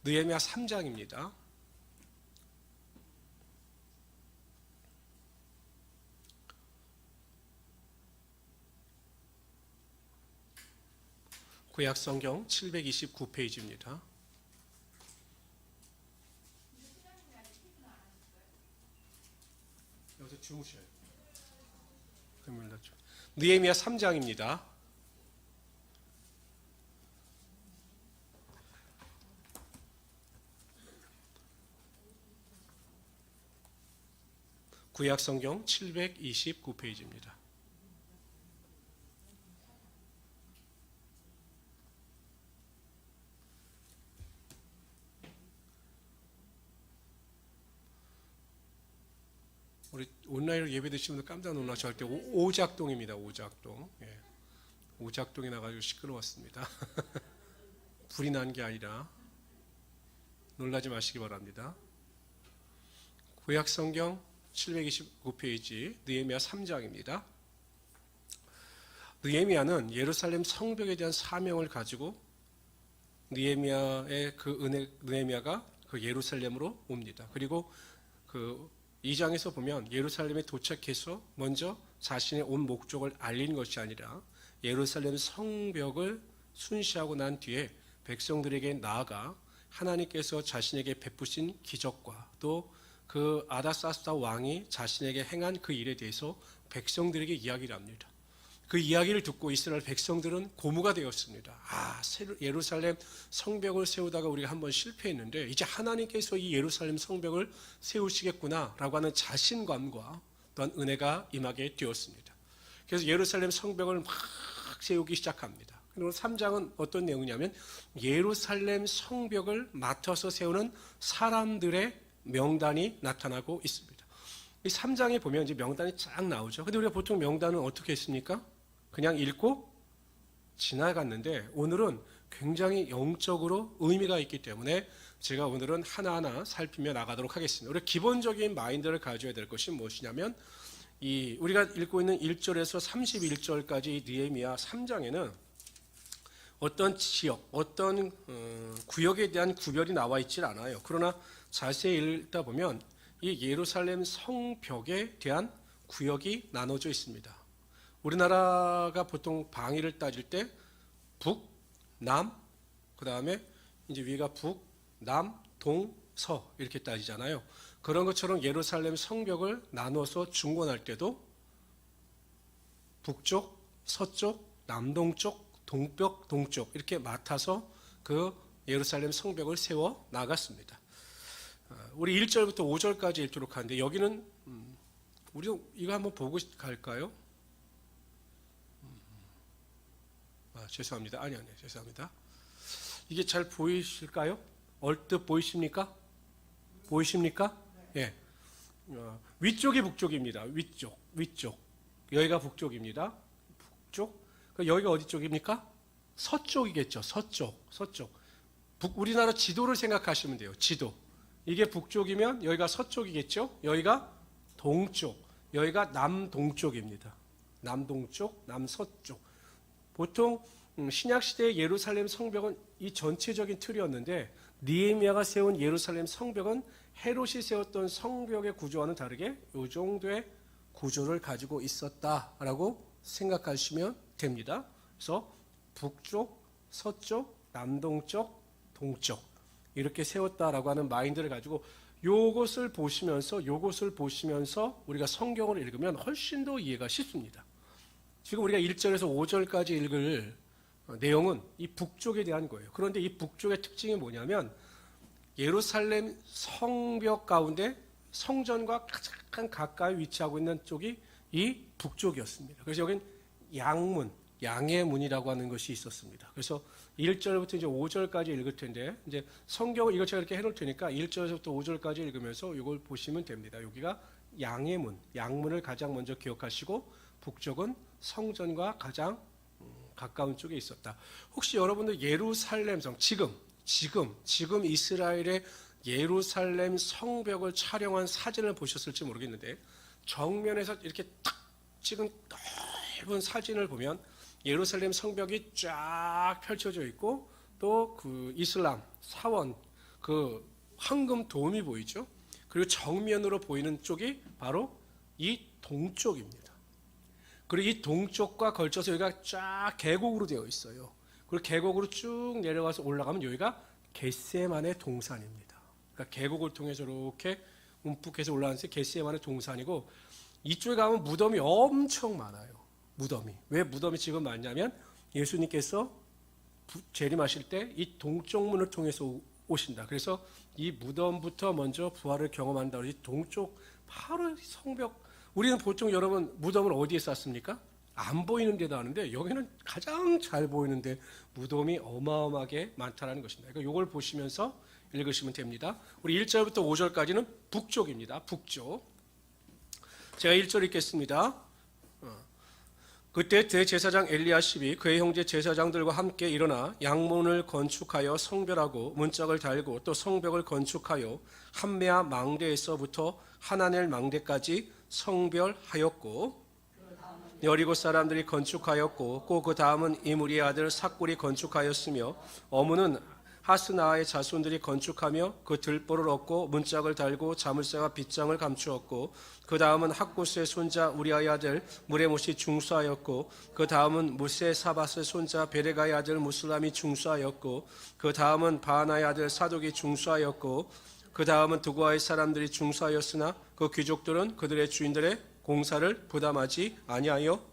느헤미야 3장입니다. 구약성경 729페이지입니다. 여기서 주무셔요. 느헤미야 3장입니다. 구약성경 729페이지입니다. 우리 온라인으로 예배 드시는 분들 깜짝 놀라셔 할 때 오작동입니다. 오작동. 예. 오작동이 나가지고 시끄러웠습니다. 불이 난 게 아니라 놀라지 마시기 바랍니다. 구약성경 729페이지 느헤미야 3장입니다. 느헤미야는 예루살렘 성벽에 대한 사명을 가지고 느헤미야가 그 예루살렘으로 옵니다. 그리고 그 2장에서 보면 예루살렘에 도착해서 먼저 자신의 온 목적을 알린 것이 아니라 예루살렘 성벽을 순시하고 난 뒤에 백성들에게 나아가 하나님께서 자신에게 베푸신 기적과 또 그 아닥사스다 왕이 자신에게 행한 그 일에 대해서 백성들에게 이야기를 합니다. 그 이야기를 듣고 이스라엘 백성들은 고무가 되었습니다. 예루살렘 성벽을 세우다가 우리가 한번 실패했는데 이제 하나님께서 이 예루살렘 성벽을 세우시겠구나 라고 하는 자신감과 또한 은혜가 임하게 되었습니다. 그래서 예루살렘 성벽을 막 세우기 시작합니다. 그리고 3장은 어떤 내용이냐면 예루살렘 성벽을 맡아서 세우는 사람들의 명단이 나타나고 있습니다. 이 3장에 보면 이제 명단이 쫙 나오죠. 근데 우리가 보통 명단은 어떻게 했습니까? 그냥 읽고 지나갔는데 오늘은 굉장히 영적으로 의미가 있기 때문에 제가 오늘은 하나하나 살피며 나가도록 하겠습니다. 우리가 기본적인 마인드를 가져야 될 것이 무엇이냐면 우리가 읽고 있는 1절에서 31절까지 느헤미야 3장에는 어떤 지역, 어떤 구역에 대한 구별이 나와 있질 않아요. 그러나 자세히 읽다 보면 이 예루살렘 성벽에 대한 구역이 나눠져 있습니다. 우리나라가 보통 방위를 따질 때 북, 남, 그 다음에 이제 위가 북, 남, 동, 서 이렇게 따지잖아요. 그런 것처럼 예루살렘 성벽을 나눠서 중건할 때도 북쪽, 서쪽, 남동쪽, 동벽, 동쪽 이렇게 맡아서 그 예루살렘 성벽을 세워 나갔습니다. 우리 1절부터 5절까지 읽도록 하는데 여기는 우리 이거 한번 보고 갈까요? 죄송합니다. 아니 죄송합니다. 이게 잘 보이실까요? 얼뜻 보이십니까? 보이십니까? 예. 위쪽이 북쪽입니다. 위쪽. 여기가 북쪽입니다. 북쪽. 여기가 어디 쪽입니까? 서쪽이겠죠. 서쪽. 우리나라 지도를 생각하시면 돼요. 지도. 이게 북쪽이면 여기가 서쪽이겠죠. 여기가 동쪽. 여기가 남동쪽입니다. 남동쪽, 남서쪽. 보통 신약시대의 예루살렘 성벽은 이 전체적인 틀이었는데 느헤미야가 세운 예루살렘 성벽은 헤롯이 세웠던 성벽의 구조와는 다르게 이 정도의 구조를 가지고 있었다라고 생각하시면 됩니다. 그래서 북쪽, 서쪽, 남동쪽, 동쪽 이렇게 세웠다라고 하는 마인드를 가지고 요것을 보시면서 우리가 성경을 읽으면 훨씬 더 이해가 쉽습니다. 지금 우리가 1절에서 5절까지 읽을 내용은 이 북쪽에 대한 거예요. 그런데 이 북쪽의 특징이 뭐냐면 예루살렘 성벽 가운데 성전과 가장 가까이 위치하고 있는 쪽이 이 북쪽이었습니다. 그래서 여긴 양의 문이라고 하는 것이 있었습니다. 그래서 1절부터 이제 5절까지 읽을 텐데 이제 성경을 이거 제가 이렇게 해놓을 테니까 1절에서부터 5절까지 읽으면서 이걸 보시면 됩니다. 여기가 양의 문, 양문을 가장 먼저 기억하시고 북쪽은 성전과 가장 가까운 쪽에 있었다. 혹시 여러분들 예루살렘 성 지금 이스라엘의 예루살렘 성벽을 촬영한 사진을 보셨을지 모르겠는데 정면에서 이렇게 탁 찍은 넓은 사진을 보면 예루살렘 성벽이 쫙 펼쳐져 있고 또 그 이슬람 사원 그 황금 도움이 보이죠. 그리고 정면으로 보이는 쪽이 바로 이 동쪽입니다. 그리고 이 동쪽과 걸쳐서 여기가 쫙 계곡으로 되어 있어요. 그리고 계곡으로 쭉 내려와서 올라가면 여기가 겟세만의 동산입니다. 그러니까 계곡을 통해서 이렇게 움푹해서 올라가는 게 겟세만의 동산이고, 이쪽에 가면 무덤이 엄청 많아요. 무덤이. 왜 무덤이 지금 많냐면 예수님께서 재림하실 때 이 동쪽 문을 통해서 오신다. 그래서 이 무덤부터 먼저 부활을 경험한다. 이 동쪽 바로 성벽. 우리는 보통 여러분 무덤을 어디에 쌌습니까? 안 보이는 데도 하는데 여기는 가장 잘 보이는데 무덤이 어마어마하게 많다는 것입니다. 그러니까 이걸 보시면서 읽으시면 됩니다. 우리 1절부터 5절까지는 북쪽입니다. 북쪽. 제가 1절 읽겠습니다. 그때 대제사장 엘리야십이 그의 형제 제사장들과 함께 일어나 양문을 건축하여 성별하고 문짝을 달고 또 성벽을 건축하여 한메아 망대에서부터 하나넬 망대까지 성별하였고, 여리고 사람들이 건축하였고 그 다음은 이므리의 아들 삭골이 건축하였으며 어무는 하스나의 자손들이 건축하며 그 들보를 얻고 문짝을 달고 자물쇠와 빗장을 감추었고, 그 다음은 학구스의 손자 우리아의 아들 무레못이 중수하였고, 그 다음은 무세 사밧의 손자 베레가의 아들 무슬람이 중수하였고, 그 다음은 바하나의 아들 사독이 중수하였고, 그 다음은 두고아의 사람들이 중수하였으나 그 귀족들은 그들의 주인들의 공사를 부담하지 아니하여.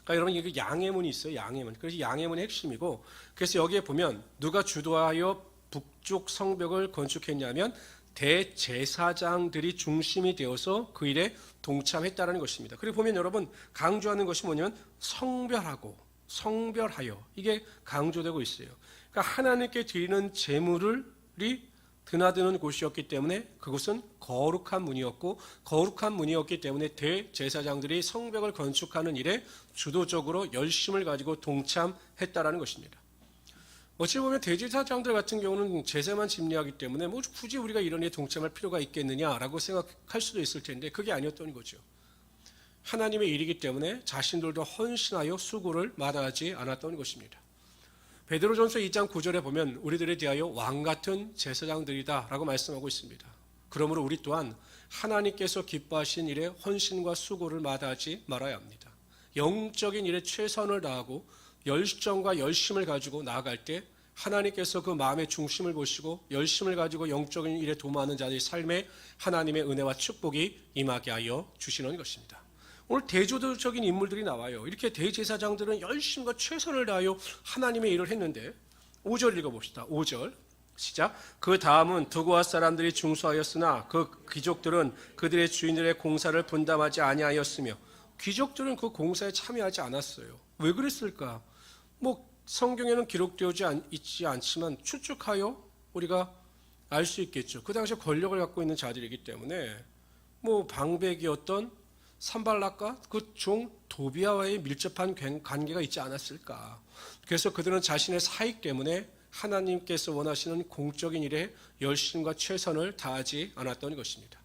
그러니까 여러분 여기 양해문이 있어요. 양해문. 그래서 양해문의 핵심이고, 그래서 여기에 보면 누가 주도하여 북쪽 성벽을 건축했냐면 대제사장들이 중심이 되어서 그 일에 동참했다는 것입니다. 그리고 보면 여러분 강조하는 것이 뭐냐면 성별하고 성별하여, 이게 강조되고 있어요. 그러니까 하나님께 드리는 제물이 드나드는 곳이었기 때문에 그곳은 거룩한 문이었고, 거룩한 문이었기 때문에 대제사장들이 성벽을 건축하는 일에 주도적으로 열심을 가지고 동참했다라는 것입니다. 어찌 보면 대제사장들 같은 경우는 제사만 집례하기 때문에 뭐 굳이 우리가 이런 일에 동참할 필요가 있겠느냐라고 생각할 수도 있을 텐데 그게 아니었던 거죠. 하나님의 일이기 때문에 자신들도 헌신하여 수고를 마다하지 않았던 것입니다. 베드로전서 2장 9절에 보면 우리들에 대하여 왕같은 제사장들이다 라고 말씀하고 있습니다. 그러므로 우리 또한 하나님께서 기뻐하신 일에 헌신과 수고를 마다하지 말아야 합니다. 영적인 일에 최선을 다하고 열정과 열심을 가지고 나아갈 때 하나님께서 그 마음의 중심을 보시고 열심을 가지고 영적인 일에 도모하는 자들의 삶에 하나님의 은혜와 축복이 임하게 하여 주시는 것입니다. 오늘 대조적인 인물들이 나와요. 이렇게 대제사장들은 열심과 최선을 다하여 하나님의 일을 했는데, 5절 읽어봅시다. 5절 시작. 그 다음은 두고아 사람들이 중수하였으나 그 귀족들은 그들의 주인들의 공사를 분담하지 아니하였으며, 귀족들은 그 공사에 참여하지 않았어요. 왜 그랬을까? 뭐 성경에는 기록되지 있지 않지만 추측하여 우리가 알 수 있겠죠. 그 당시에 권력을 갖고 있는 자들이기 때문에 뭐 방백이었던 산발락과 그 종 도비아와의 밀접한 관계가 있지 않았을까. 그래서 그들은 자신의 사익 때문에 하나님께서 원하시는 공적인 일에 열심과 최선을 다하지 않았던 것입니다.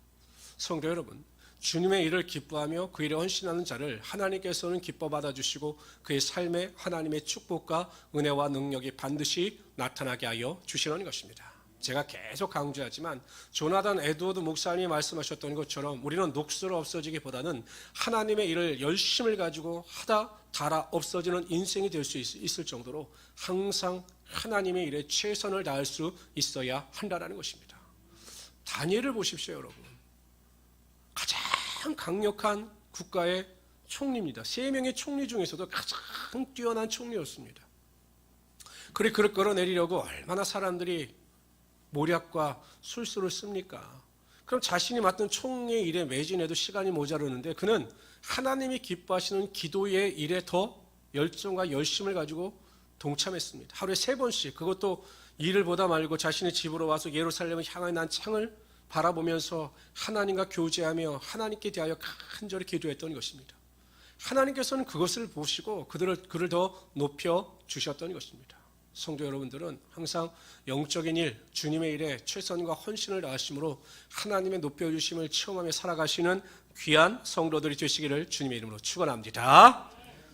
성도 여러분, 주님의 일을 기뻐하며 그 일에 헌신하는 자를 하나님께서는 기뻐 받아주시고 그의 삶에 하나님의 축복과 은혜와 능력이 반드시 나타나게 하여 주시는 것입니다. 제가 계속 강조하지만 조나단 에드워드 목사님이 말씀하셨던 것처럼 우리는 녹슬어 없어지기보다는 하나님의 일을 열심을 가지고 하다 달아 없어지는 인생이 될 수 있을 정도로 항상 하나님의 일에 최선을 다할 수 있어야 한다는 것입니다. 다니엘을 보십시오, 여러분. 가장 강력한 국가의 총리입니다. 3명의 총리 중에서도 가장 뛰어난 총리였습니다. 그래 그를 끌어내리려고 얼마나 사람들이 모략과 술수를 씁니까? 그럼 자신이 맡은 총리의 일에 매진해도 시간이 모자르는데 그는 하나님이 기뻐하시는 기도의 일에 더 열정과 열심을 가지고 동참했습니다. 하루에 3번씩, 그것도 일을 보다 말고 자신의 집으로 와서 예루살렘을 향해 난 창을 바라보면서 하나님과 교제하며 하나님께 대하여 간절히 기도했던 것입니다. 하나님께서는 그것을 보시고 그를 더 높여 주셨던 것입니다. 성도 여러분들은 항상 영적인 일, 주님의 일에 최선과 헌신을 다하심으로 하나님의 높여주심을 체험하며 살아가시는 귀한 성도들이 되시기를 주님의 이름으로 축원합니다.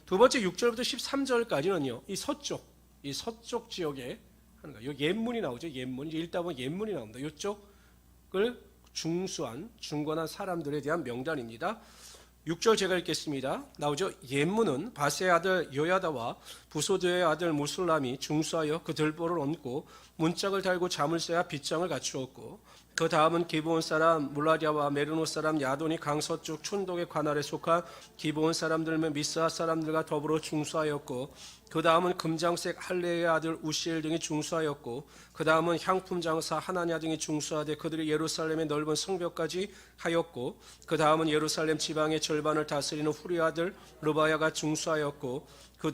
두 번째 6절부터 13절까지는요, 이 서쪽 지역에 하는 거예요. 요 옛문이 나오죠. 옛문. 이제 읽다 보면 옛문이 나옵니다. 이쪽을 중수한 중건한 사람들에 대한 명단입니다. 6절 제가 읽겠습니다. 나오죠. 옛문은 바세의 아들 요야다와 부소드의 아들 무술람이 중수하여 그 들보를 얹고 문짝을 달고 자물쇠와 빗장을 갖추었고, 그 다음은 기브온 사람 물라디아와 메르노 사람 야돈이 강서쪽 촌독의 관할에 속한 기브온 사람들 및 미스하 사람들과 더불어 중수하였고, 그 다음은 금장색 할레의 아들 우시엘 등이 중수하였고, 그 다음은 향품 장사 하나냐 등이 중수하되 그들이 예루살렘의 넓은 성벽까지 하였고, 그 다음은 예루살렘 지방의 절반을 다스리는 후리 아들 르바야가 중수하였고, 그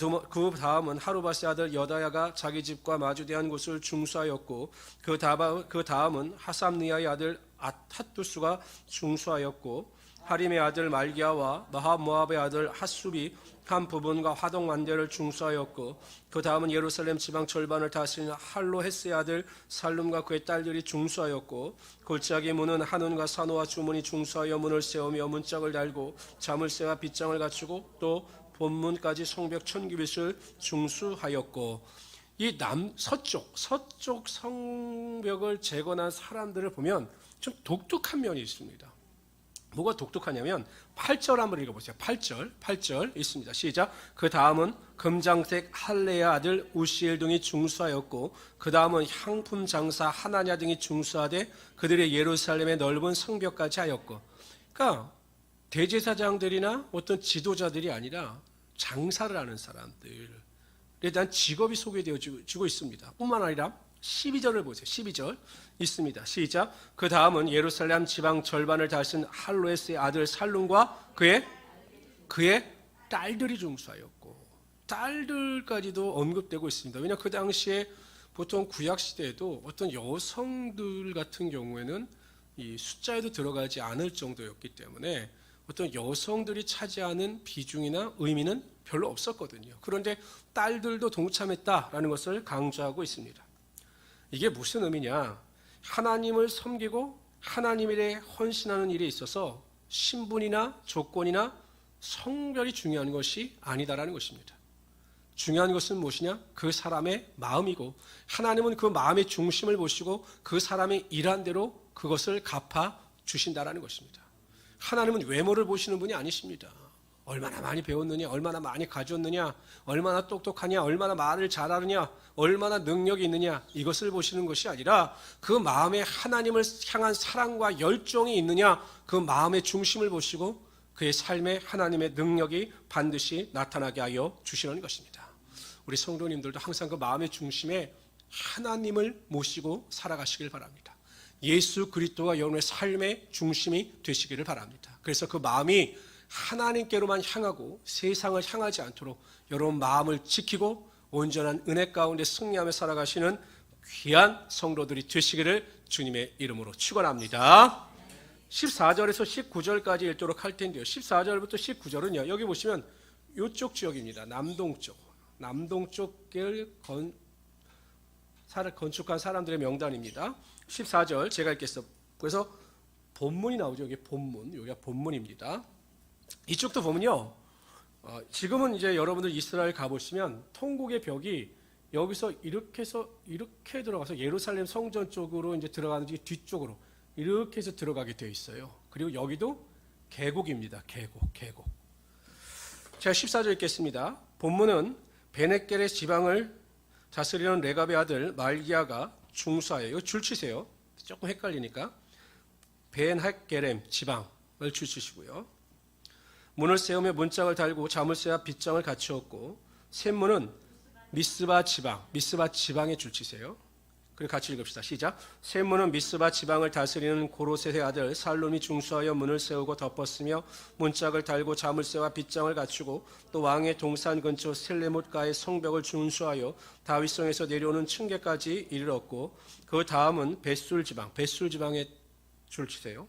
다음은 하루바스 아들 여다야가 자기 집과 마주대한 곳을 중수하였고, 그 다음은 하삼니아의 아들 핫두스가 중수하였고, 하림의 아들 말기야와 마하모압의 아들 핫숲이 한 부분과 화동 만대를 중수하였고, 그 다음은 예루살렘 지방 절반을 다스리는 할로헤스의 아들 살룸과 그의 딸들이 중수하였고, 골짜기 문은 한운과 산호와 주문이 중수하여 문을 세우며 문짝을 달고 자물쇠와 빗장을 갖추고 또 본문까지 성벽 1000규빗을 중수하였고, 이 서쪽 성벽을 재건한 사람들을 보면 좀 독특한 면이 있습니다. 뭐가 독특하냐면 8절 한번 읽어보세요. 8절 있습니다. 시작. 그 다음은 금장색 할레의 아들 우시엘 등이 중수하였고, 그 다음은 향품 장사 하나냐 등이 중수하되 그들의 예루살렘의 넓은 성벽까지 하였고. 그러니까 대제사장들이나 어떤 지도자들이 아니라 장사를 하는 사람들에 대한 직업이 소개되어지고 있습니다. 뿐만 아니라 12절을 보세요. 12절 있습니다. 시작. 그 다음은 예루살렘 지방 절반을 다스린 할로에스의 아들 살룸과 그의 딸들이 중수하였고, 딸들까지도 언급되고 있습니다. 왜냐, 그 당시에 보통 구약 시대에도 어떤 여성들 같은 경우에는 이 숫자에도 들어가지 않을 정도였기 때문에 어떤 여성들이 차지하는 비중이나 의미는 별로 없었거든요. 그런데 딸들도 동참했다라는 것을 강조하고 있습니다. 이게 무슨 의미냐? 하나님을 섬기고 하나님에 헌신하는 일에 있어서 신분이나 조건이나 성별이 중요한 것이 아니다라는 것입니다. 중요한 것은 무엇이냐? 그 사람의 마음이고, 하나님은 그 마음의 중심을 보시고 그 사람이 일한 대로 그것을 갚아 주신다라는 것입니다. 하나님은 외모를 보시는 분이 아니십니다. 얼마나 많이 배웠느냐, 얼마나 많이 가졌느냐, 얼마나 똑똑하냐, 얼마나 말을 잘하느냐, 얼마나 능력이 있느냐, 이것을 보시는 것이 아니라 그 마음에 하나님을 향한 사랑과 열정이 있느냐, 그 마음의 중심을 보시고 그의 삶에 하나님의 능력이 반드시 나타나게 하여 주시는 것입니다. 우리 성도님들도 항상 그 마음의 중심에 하나님을 모시고 살아가시길 바랍니다. 예수 그리스도가 여러분의 삶의 중심이 되시기를 바랍니다. 그래서 그 마음이 하나님께로만 향하고 세상을 향하지 않도록 여러분 마음을 지키고 온전한 은혜 가운데 승리하며 살아가시는 귀한 성도들이 되시기를 주님의 이름으로 축원합니다. 14절에서 19절까지 읽도록 할 텐데요. 14절부터 19절은요. 여기 보시면 이쪽 지역입니다. 남동쪽을 건축한 사람들의 명단입니다. 14절 제가 읽겠습니다. 그래서 본문이 나오죠. 여기 본문, 여기가 본문입니다. 이쪽도 보면요, 지금은 이제 여러분들 이스라엘 가보시면 통곡의 벽이 여기서 이렇게 해서 이렇게 들어가서 예루살렘 성전 쪽으로 이제 들어가는 뒤쪽으로 이렇게 해서 들어가게 되어 있어요. 그리고 여기도 계곡입니다. 계곡. 제가 14절 읽겠습니다. 본문은 베네겔의 지방을 다스리는 레갑의 아들 말기야가 중수하여, 이거 줄 치세요. 조금 헷갈리니까. 베네겔 지방을 줄 치시고요. 문을 세우며 문짝을 달고 자물쇠와 빗장을 갖추었고, 샘문은 미스바 지방에 줄 치세요. 그리고 같이 읽읍시다. 시작. 샘문은 미스바 지방을 다스리는 고로셋의 아들 살룸이 중수하여 문을 세우고 덮었으며 문짝을 달고 자물쇠와 빗장을 갖추고 또 왕의 동산 근처 셀레못가의 성벽을 중수하여 다윗성에서 내려오는 층계까지 이르렀고, 그 다음은 벳술 지방에 줄 치세요.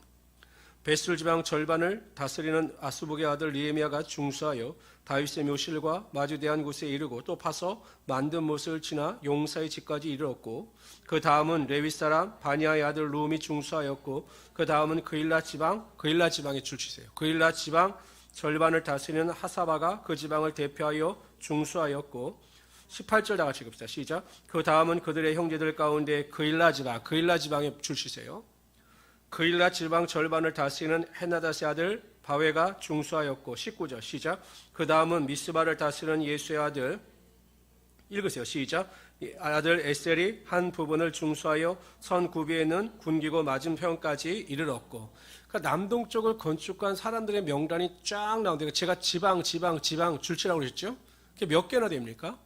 벳술 지방 절반을 다스리는 아스복의 아들 리에미야가 중수하여 다윗의 묘실과 마주대한 곳에 이르고 또 파서 만든 못을 지나 용사의 집까지 이르렀고, 그 다음은 레위 사람 바니아의 아들 루음이 중수하였고, 그 다음은 그일라 지방에 줄치세요. 그일라 지방 절반을 다스리는 하사바가 그 지방을 대표하여 중수하였고, 18절 다 같이 읽읍시다. 시작. 그 다음은 그들의 형제들 가운데 그일라 지방에 줄 치세요. 그일라 지방 절반을 다스리는 헤나다스의 아들 바웨가 중수하였고 19절 시작. 그 다음은 미스바를 다스리는 예수의 아들 읽으세요. 시작. 아들 에셀이 한 부분을 중수하여 선 구비에 있는 군기고 맞은편까지 이르렀고. 그러니까 남동쪽을 건축한 사람들의 명단이 쫙 나오는데 제가 지방 줄치라고 그랬죠. 그게 몇 개나 됩니까?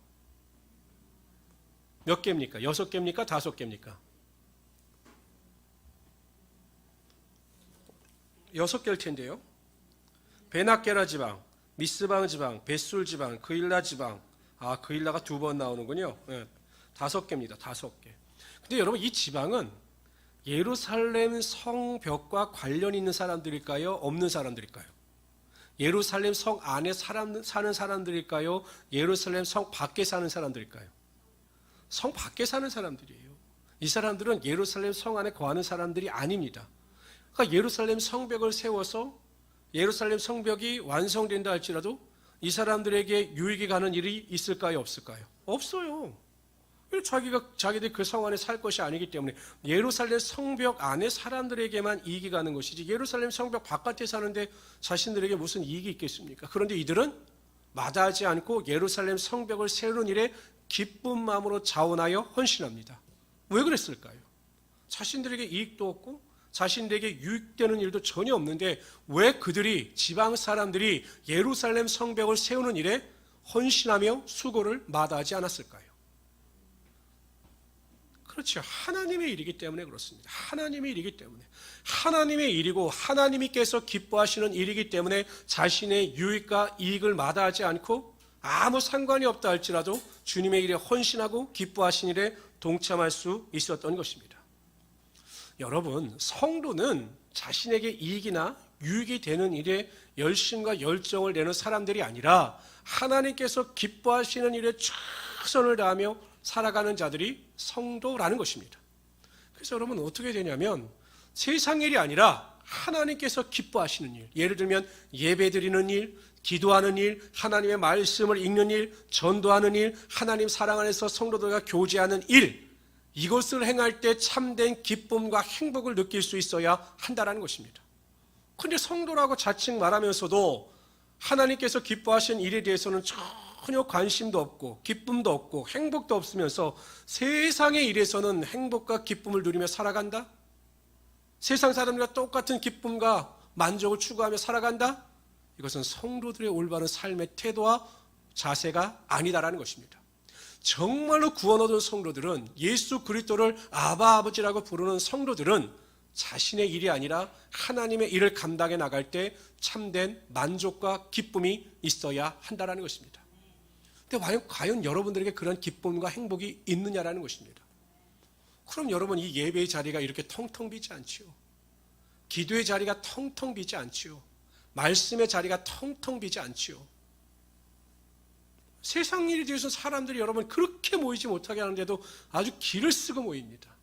몇 개입니까? 6개입니까? 5개입니까? 6개일 텐데요. 베나케라 지방, 미스방 지방, 베술 지방, 그일라 지방. 그일라가 2번 나오는군요. 네, 5개입니다. 5개. 근데 여러분 이 지방은 예루살렘 성벽과 관련 있는 사람들일까요? 없는 사람들일까요? 예루살렘 성 안에 사는 사람들일까요? 예루살렘 성 밖에 사는 사람들일까요? 성 밖에 사는 사람들이에요. 이 사람들은 예루살렘 성 안에 거하는 사람들이 아닙니다. 그러니까 예루살렘 성벽을 세워서 예루살렘 성벽이 완성된다 할지라도 이 사람들에게 유익이 가는 일이 있을까요? 없을까요? 없어요. 자기들이 그 성 안에 살 것이 아니기 때문에 예루살렘 성벽 안에 사람들에게만 이익이 가는 것이지 예루살렘 성벽 바깥에 사는데 자신들에게 무슨 이익이 있겠습니까? 그런데 이들은 마다하지 않고 예루살렘 성벽을 세우는 일에 기쁜 마음으로 자원하여 헌신합니다. 왜 그랬을까요? 자신들에게 이익도 없고 자신들에게 유익되는 일도 전혀 없는데 왜 그들이 지방 사람들이 예루살렘 성벽을 세우는 일에 헌신하며 수고를 마다하지 않았을까요? 그렇죠. 하나님의 일이기 때문에 그렇습니다. 하나님의 일이기 때문에 하나님의 일이고 하나님께서 기뻐하시는 일이기 때문에 자신의 유익과 이익을 마다하지 않고 아무 상관이 없다 할지라도 주님의 일에 헌신하고 기뻐하신 일에 동참할 수 있었던 것입니다. 여러분, 성도는 자신에게 이익이나 유익이 되는 일에 열심과 열정을 내는 사람들이 아니라 하나님께서 기뻐하시는 일에 최선을 다하며 살아가는 자들이 성도라는 것입니다. 그래서 여러분 어떻게 되냐면 세상 일이 아니라 하나님께서 기뻐하시는 일, 예를 들면 예배드리는 일, 기도하는 일, 하나님의 말씀을 읽는 일, 전도하는 일, 하나님 사랑 안에서 성도들과 교제하는 일, 이것을 행할 때 참된 기쁨과 행복을 느낄 수 있어야 한다는 것입니다. 그런데 성도라고 자칭 말하면서도 하나님께서 기뻐하시는 일에 대해서는 전혀 관심도 없고 기쁨도 없고 행복도 없으면서 세상의 일에서는 행복과 기쁨을 누리며 살아간다? 세상 사람들과 똑같은 기쁨과 만족을 추구하며 살아간다? 이것은 성도들의 올바른 삶의 태도와 자세가 아니다라는 것입니다. 정말로 구원 얻은 성도들은 예수 그리스도를 아바 아버지라고 부르는 성도들은 자신의 일이 아니라 하나님의 일을 감당해 나갈 때 참된 만족과 기쁨이 있어야 한다는 것입니다. 근데 과연 여러분들에게 그런 기쁨과 행복이 있느냐라는 것입니다. 그럼 여러분 이 예배의 자리가 이렇게 텅텅 비지 않지요. 기도의 자리가 텅텅 비지 않지요. 말씀의 자리가 텅텅 비지 않지요. 세상 일에 대해서 사람들이 여러분 그렇게 모이지 못하게 하는데도 아주 길을 쓰고 모입니다.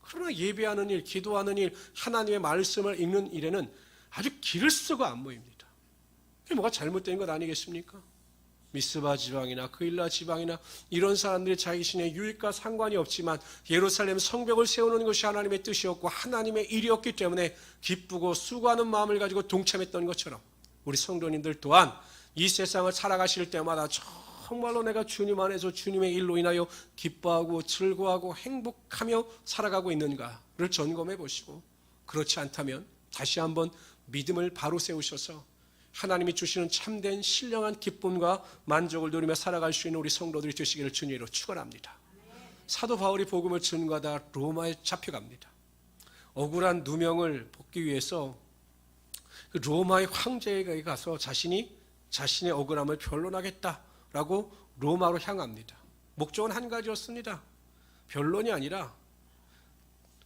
그러나 예배하는 일, 기도하는 일, 하나님의 말씀을 읽는 일에는 아주 길을 쓰고 안 모입니다. 그게 뭐가 잘못된 것 아니겠습니까? 미스바 지방이나 그일라 지방이나 이런 사람들이 자신의 유익과 상관이 없지만 예루살렘 성벽을 세우는 것이 하나님의 뜻이었고 하나님의 일이었기 때문에 기쁘고 수고하는 마음을 가지고 동참했던 것처럼 우리 성도님들 또한 이 세상을 살아가실 때마다 정말로 내가 주님 안에서 주님의 일로 인하여 기뻐하고 즐거워하고 행복하며 살아가고 있는가를 점검해 보시고 그렇지 않다면 다시 한번 믿음을 바로 세우셔서 하나님이 주시는 참된 신령한 기쁨과 만족을 누리며 살아갈 수 있는 우리 성도들이 되시기를 주님으로 축원합니다. 사도 바울이 복음을 전가하다 로마에 잡혀갑니다. 억울한 누명을 벗기 위해서 그 로마의 황제에게 가서 자신의 억울함을 변론하겠다라고 로마로 향합니다. 목적은 한 가지였습니다. 변론이 아니라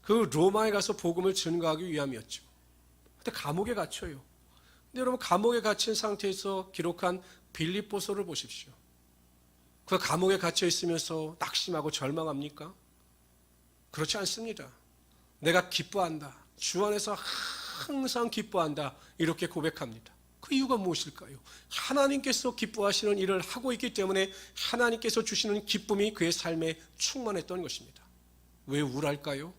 그 로마에 가서 복음을 전가하기 위함이었죠. 근데 감옥에 갇혀요. 근데 여러분 감옥에 갇힌 상태에서 기록한 빌립보서를 보십시오. 그 감옥에 갇혀 있으면서 낙심하고 절망합니까? 그렇지 않습니다. 내가 기뻐한다. 주 안에서 항상 기뻐한다. 이렇게 고백합니다. 그 이유가 무엇일까요? 하나님께서 기뻐하시는 일을 하고 있기 때문에 하나님께서 주시는 기쁨이 그의 삶에 충만했던 것입니다. 왜 우울할까요?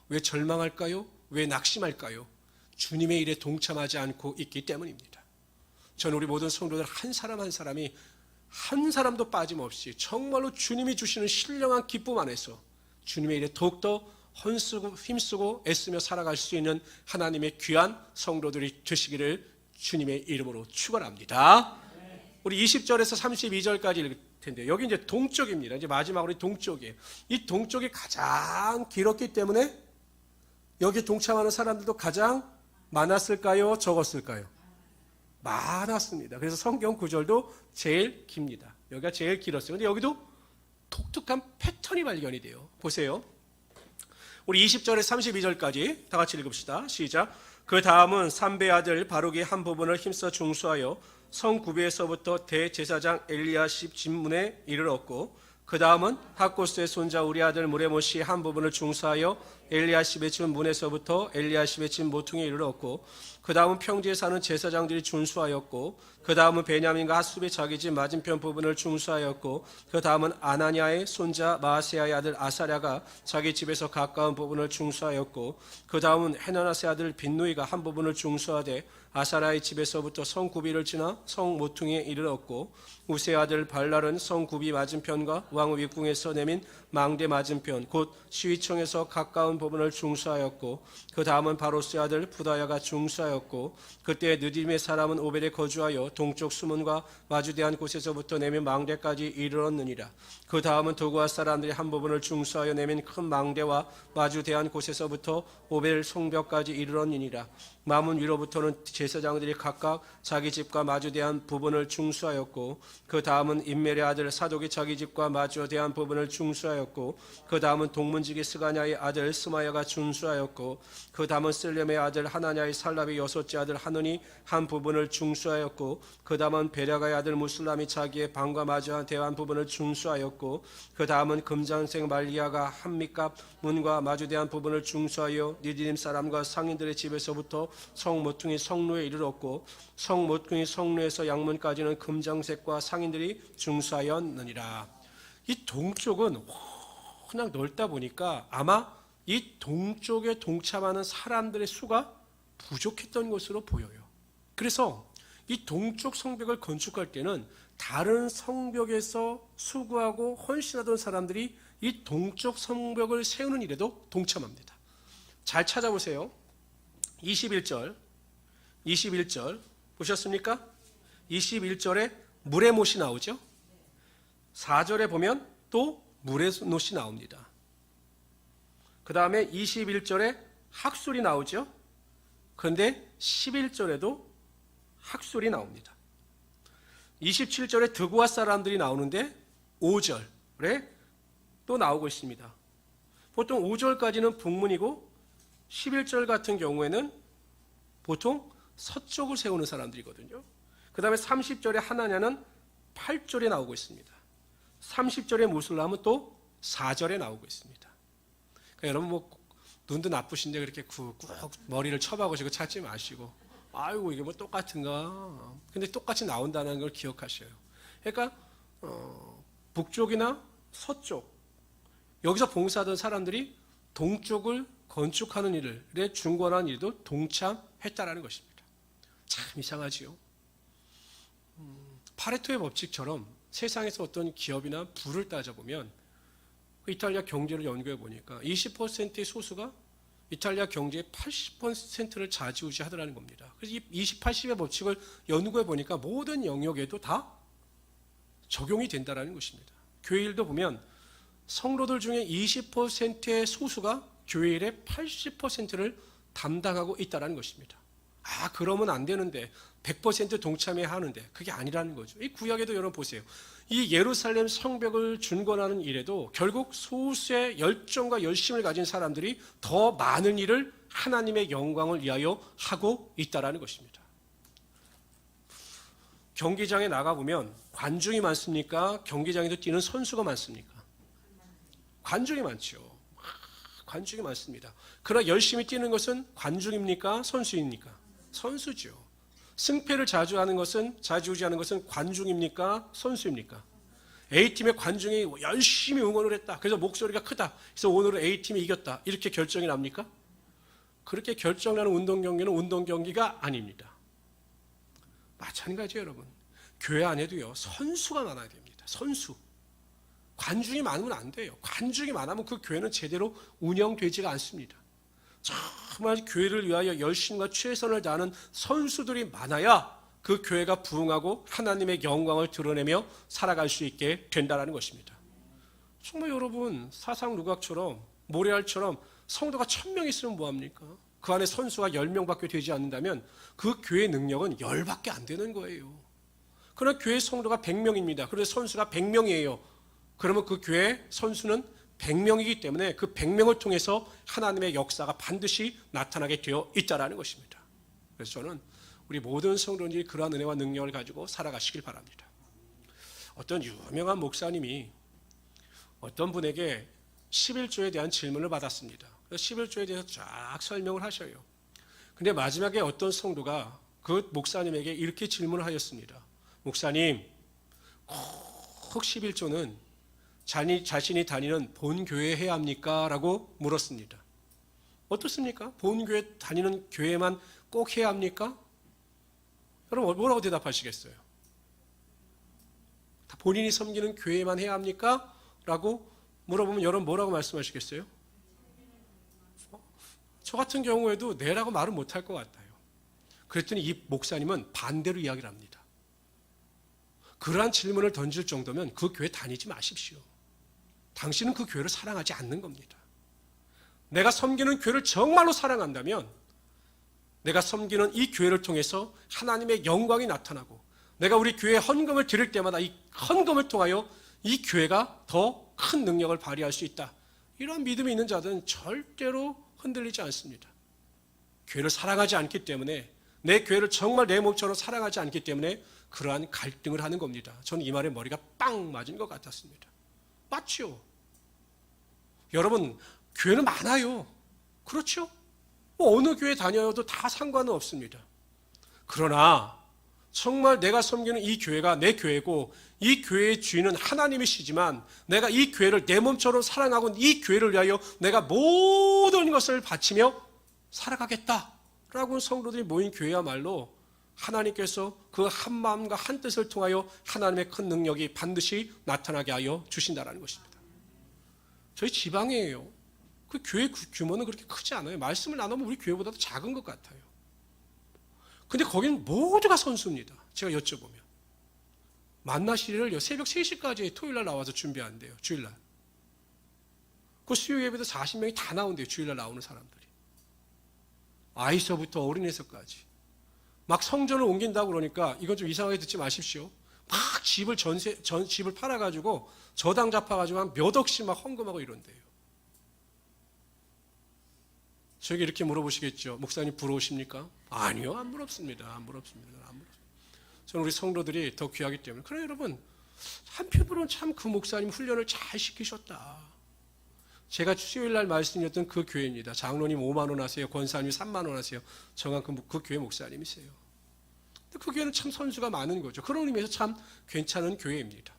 왜 절망할까요? 왜 낙심할까요? 주님의 일에 동참하지 않고 있기 때문입니다. 저는 우리 모든 성도들 한 사람 한 사람이 한 사람도 빠짐없이 정말로 주님이 주시는 신령한 기쁨 안에서 주님의 일에 더욱더 헌쓰고 힘쓰고 애쓰며 살아갈 수 있는 하나님의 귀한 성도들이 되시기를 주님의 이름으로 축원합니다. 우리 20절에서 32절까지 읽을 텐데 여기 이제 동쪽입니다. 이제 마지막으로 동쪽이에요. 이 동쪽이 가장 길었기 때문에 여기 동참하는 사람들도 가장 많았을까요? 적었을까요? 많았습니다. 그래서 성경 구절도 제일 깁니다. 여기가 제일 길었어요. 근데 여기도 독특한 패턴이 발견이 돼요. 보세요. 우리 20절에서 32절까지 다 같이 읽읍시다. 시작. 그 다음은 삼배 아들 바룩의 한 부분을 힘써 중수하여 성구비에서부터 대제사장 엘리야십 집문에 이르렀고, 그 다음은 학고스의 손자 우리 아들 무레못이 한 부분을 중수하여 엘리야십의 집 문에서부터 엘리야십의 집 모퉁이에 이르렀고, 그 다음은 평지에 사는 제사장들이 중수하였고, 그 다음은 베냐민과 핫숲의 자기 집 맞은편 부분을 중수하였고, 그 다음은 아나니아의 손자 마아세야의 아들 아사랴가 자기 집에서 가까운 부분을 중수하였고, 그 다음은 헤나나스의 아들 빈누이가 한 부분을 중수하되 아사랴의 집에서부터 성구비를 지나 성 모퉁이에 이르렀고, 우세 아들 발랄은 성구비 맞은편과 왕 윗궁에서 내민 망대 맞은편 곧 시위청에서 가까운 부분을 중수하였고, 그 다음은 바로스의 아들 부다야가 중수하였고, 그때 느딤의 사람은 오벨에 거주하여 동쪽 수문과 마주대한 곳에서부터 내민 망대까지 이르렀느니라. 그 다음은 도구와 사람들이 한 부분을 중수하여 내민 큰 망대와 마주대한 곳에서부터 오벨 성벽까지 이르렀느니라. 마문 위로부터는 제사장들이 각각 자기 집과 마주대한 부분을 중수하였고, 그 다음은 임멜의 아들 사독이 자기 집과 마주대한 부분을 중수하였고, 그 다음은 동문지기 스가냐의 아들 스마야가 중수하였고, 그 다음은 셀렘의 아들 하나냐의 살랍의 여섯째 아들 하논이 한 부분을 중수하였고, 그 다음은 베랴가의 아들 무슬람이 자기의 방과 마주한 대한 부분을 중수하였고, 그 다음은 금장생 말리아가 한 밑갑 문과 마주대한 부분을 중수하여 니디님 사람과 상인들의 집에서부터 성 모퉁이 성루에 이르렀고, 성 모퉁이 성루에서 양문까지는 금장색과 상인들이 중수하였느니라. 이 동쪽은 워낙 넓다 보니까 아마 이 동쪽에 동참하는 사람들의 수가 부족했던 것으로 보여요. 그래서 이 동쪽 성벽을 건축할 때는 다른 성벽에서 수고하고 헌신하던 사람들이 이 동쪽 성벽을 세우는 일에도 동참합니다. 잘 찾아보세요. 21절 보셨습니까? 21절에 물의 못이 나오죠. 4절에 보면 또 물의 못이 나옵니다. 그 다음에 21절에 학술이 나오죠. 그런데 11절에도 학술이 나옵니다. 27절에 드고아 사람들이 나오는데 5절에 또 나오고 있습니다. 보통 5절까지는 북문이고 11절 같은 경우에는 보통 서쪽을 세우는 사람들이거든요. 그 다음에 30절에 하나냐는 8절에 나오고 있습니다. 30절에 무슬람은 또 4절에 나오고 있습니다. 그러니까 여러분 눈도 나쁘신데 그렇게 꾹 머리를 쳐박으시고 찾지 마시고 아이고 이게 똑같은가. 근데 똑같이 나온다는 걸 기억하셔요. 그러니까 북쪽이나 서쪽 여기서 봉사하던 사람들이 동쪽을 건축하는 일에 중건한 일도 동참했다라는 것입니다. 참 이상하지요. 파레토의 법칙처럼 세상에서 어떤 기업이나 부를 따져보면 이탈리아 경제를 연구해 보니까 20%의 소수가 이탈리아 경제의 80%를 좌지우지하더라는 겁니다. 그래서 이 20-80의 법칙을 연구해 보니까 모든 영역에도 다 적용이 된다는 것입니다. 교회 일도 보면 성도들 중에 20%의 소수가 교회 일의 80%를 담당하고 있다는 것입니다. 그러면 안 되는데 100% 동참해야 하는데 그게 아니라는 거죠. 이 구약에도 여러분 보세요. 이 예루살렘 성벽을 준건하는 일에도 결국 소수의 열정과 열심을 가진 사람들이 더 많은 일을 하나님의 영광을 위하여 하고 있다는 것입니다. 경기장에 나가보면 관중이 많습니까? 경기장에도 뛰는 선수가 많습니까? 관중이 많죠. 관중이 많습니다. 그러나 열심히 뛰는 것은 관중입니까? 선수입니까? 선수죠. 승패를 좌지우지하는 것은 관중입니까? 선수입니까? A팀의 관중이 열심히 응원을 했다. 그래서 목소리가 크다. 그래서 오늘은 A팀이 이겼다. 이렇게 결정이 납니까? 그렇게 결정나는 운동 경기는 운동 경기가 아닙니다. 마찬가지예요, 여러분. 교회 안에도요, 선수가 많아야 됩니다. 선수. 관중이 많으면 안 돼요. 관중이 많으면 그 교회는 제대로 운영되지가 않습니다. 정말 교회를 위하여 열심과 최선을 다하는 선수들이 많아야 그 교회가 부흥하고 하나님의 영광을 드러내며 살아갈 수 있게 된다는 것입니다. 정말 여러분, 사상 누각처럼 모래알처럼 성도가 1000명 있으면 뭐합니까? 그 안에 선수가 10명밖에 되지 않는다면 그 교회의 능력은 10밖에 안 되는 거예요. 그러나 교회 성도가 100명입니다. 그래서 선수가 100명이에요. 그러면 그 교회 선수는 100명이기 때문에 그 100명을 통해서 하나님의 역사가 반드시 나타나게 되어 있다는 것입니다. 그래서 저는 우리 모든 성도들이 그러한 은혜와 능력을 가지고 살아가시길 바랍니다. 어떤 유명한 목사님이 어떤 분에게 11조에 대한 질문을 받았습니다. 11조에 대해서 쫙 설명을 하셔요. 근데 마지막에 어떤 성도가 그 목사님에게 이렇게 질문을 하였습니다. 목사님, 꼭 11조는 자신이 다니는 본교회에 해야 합니까? 라고 물었습니다. 어떻습니까? 본교회 다니는 교회만 꼭 해야 합니까? 여러분 뭐라고 대답하시겠어요? 본인이 섬기는 교회만 해야 합니까? 라고 물어보면 여러분 뭐라고 말씀하시겠어요? 저 같은 경우에도 네라고 말은 못할 것 같아요. 그랬더니 이 목사님은 반대로 이야기를 합니다. 그러한 질문을 던질 정도면 그 교회 다니지 마십시오. 당신은 그 교회를 사랑하지 않는 겁니다. 내가 섬기는 교회를 정말로 사랑한다면 내가 섬기는 이 교회를 통해서 하나님의 영광이 나타나고 내가 우리 교회에 헌금을 드릴 때마다 이 헌금을 통하여 이 교회가 더 큰 능력을 발휘할 수 있다. 이런 믿음이 있는 자들은 절대로 흔들리지 않습니다. 교회를 사랑하지 않기 때문에 내 교회를 정말 내 몸처럼 사랑하지 않기 때문에 그러한 갈등을 하는 겁니다. 저는 이 말에 머리가 빵 맞은 것 같았습니다. 맞죠? 여러분 교회는 많아요. 그렇죠? 어느 교회 다녀도 다 상관은 없습니다. 그러나 정말 내가 섬기는 이 교회가 내 교회고 이 교회의 주인은 하나님이시지만 내가 이 교회를 내 몸처럼 사랑하고 이 교회를 위하여 내가 모든 것을 바치며 살아가겠다라고 성도들이 모인 교회야말로 하나님께서 그 한 마음과 한 뜻을 통하여 하나님의 큰 능력이 반드시 나타나게 하여 주신다는 것입니다. 저희 지방이에요. 그 교회 규모는 그렇게 크지 않아요. 말씀을 나누면 우리 교회보다도 작은 것 같아요. 근데 거기는 모두가 선수입니다. 제가 여쭤보면 만나시리를 새벽 3시까지 토요일날 나와서 준비한대요. 주일날. 그 수요 예배도 40명이 다 나온대요. 주일날 나오는 사람들이. 아이서부터 어린애서까지. 막 성전을 옮긴다고 그러니까 이건 좀 이상하게 듣지 마십시오. 막 집을 팔아가지고 저당 잡아가지고 한 몇 억씩 막 헌금하고 이런대요. 저에게 이렇게 물어보시겠죠. 목사님 부러우십니까? 아니요, 안 부럽습니다. 안 부럽습니다. 저는 우리 성도들이 더 귀하기 때문에. 그러나 여러분, 한편으로는 참 그 목사님 훈련을 잘 시키셨다. 제가 수요일날 말씀드렸던 그 교회입니다. 장로님 5만 원 하세요. 권사님 3만 원 하세요. 정한 그 교회 목사님이세요. 근데 그 교회는 참 선수가 많은 거죠. 그런 의미에서 참 괜찮은 교회입니다.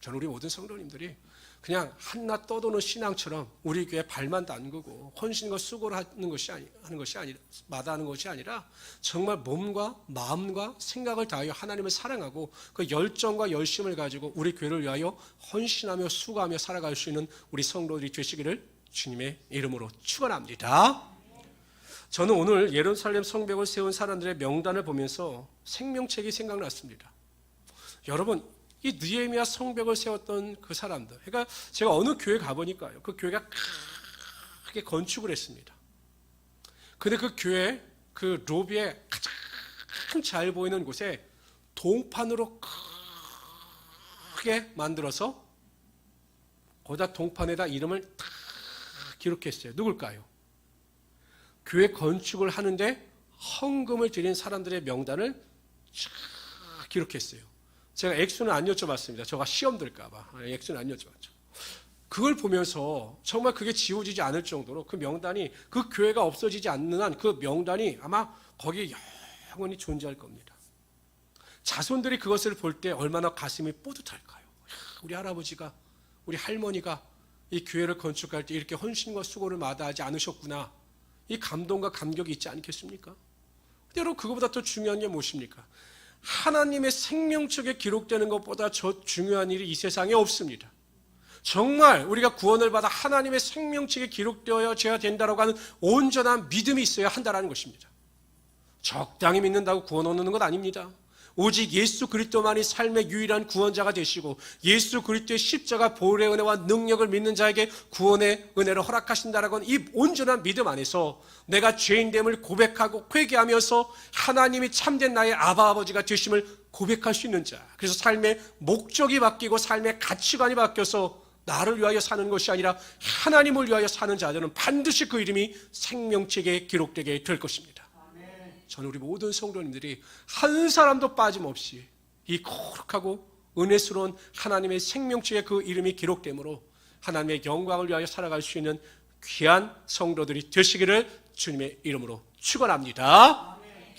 저는 우리 모든 성도님들이 그냥 한낱 떠도는 신앙처럼 우리 교회 발만 담그고 헌신과 수고를 하는 것이 아니라 정말 몸과 마음과 생각을 다하여 하나님을 사랑하고 그 열정과 열심을 가지고 우리 교회를 위하여 헌신하며 수고하며 살아갈 수 있는 우리 성도들이 되시기를 주님의 이름으로 축원합니다. 저는 오늘 예루살렘 성벽을 세운 사람들의 명단을 보면서 생명책이 생각났습니다. 여러분, 이 느헤미야 성벽을 세웠던 그 사람들, 그러니까 제가 어느 교회 가보니까요, 그 교회가 크게 건축을 했습니다. 근데 그 교회 그 로비에 가장 잘 보이는 곳에 동판으로 크게 만들어서 거기다 동판에다 이름을 딱 기록했어요. 누굴까요? 교회 건축을 하는데 헌금을 드린 사람들의 명단을 쫙 기록했어요. 제가 액수는 안 여쭤봤습니다. 저가 시험 들까봐. 액수는 안 여쭤봤죠. 그걸 보면서 정말 그게 지워지지 않을 정도로 그 명단이, 그 교회가 없어지지 않는 한 그 명단이 아마 거기에 영원히 존재할 겁니다. 자손들이 그것을 볼 때 얼마나 가슴이 뿌듯할까요? 우리 할아버지가, 우리 할머니가 이 교회를 건축할 때 이렇게 헌신과 수고를 마다하지 않으셨구나. 이 감동과 감격이 있지 않겠습니까? 근데 여러분, 그거보다 더 중요한 게 무엇입니까? 하나님의 생명책에 기록되는 것보다 더 중요한 일이 이 세상에 없습니다. 정말 우리가 구원을 받아 하나님의 생명책에 기록되어야 된다고 하는 온전한 믿음이 있어야 한다는 것입니다. 적당히 믿는다고 구원 얻는 것 아닙니다. 오직 예수 그리스도만이 삶의 유일한 구원자가 되시고 예수 그리스도의 십자가 보혈의 은혜와 능력을 믿는 자에게 구원의 은혜를 허락하신다라고 하는 이 온전한 믿음 안에서 내가 죄인됨을 고백하고 회개하면서 하나님이 참된 나의 아바 아버지가 되심을 고백할 수 있는 자, 그래서 삶의 목적이 바뀌고 삶의 가치관이 바뀌어서 나를 위하여 사는 것이 아니라 하나님을 위하여 사는 자들은 반드시 그 이름이 생명책에 기록되게 될 것입니다. 저는 우리 모든 성도님들이 한 사람도 빠짐없이 이 거룩하고 은혜스러운 하나님의 생명책에 그 이름이 기록되므로 하나님의 영광을 위하여 살아갈 수 있는 귀한 성도들이 되시기를 주님의 이름으로 축원합니다.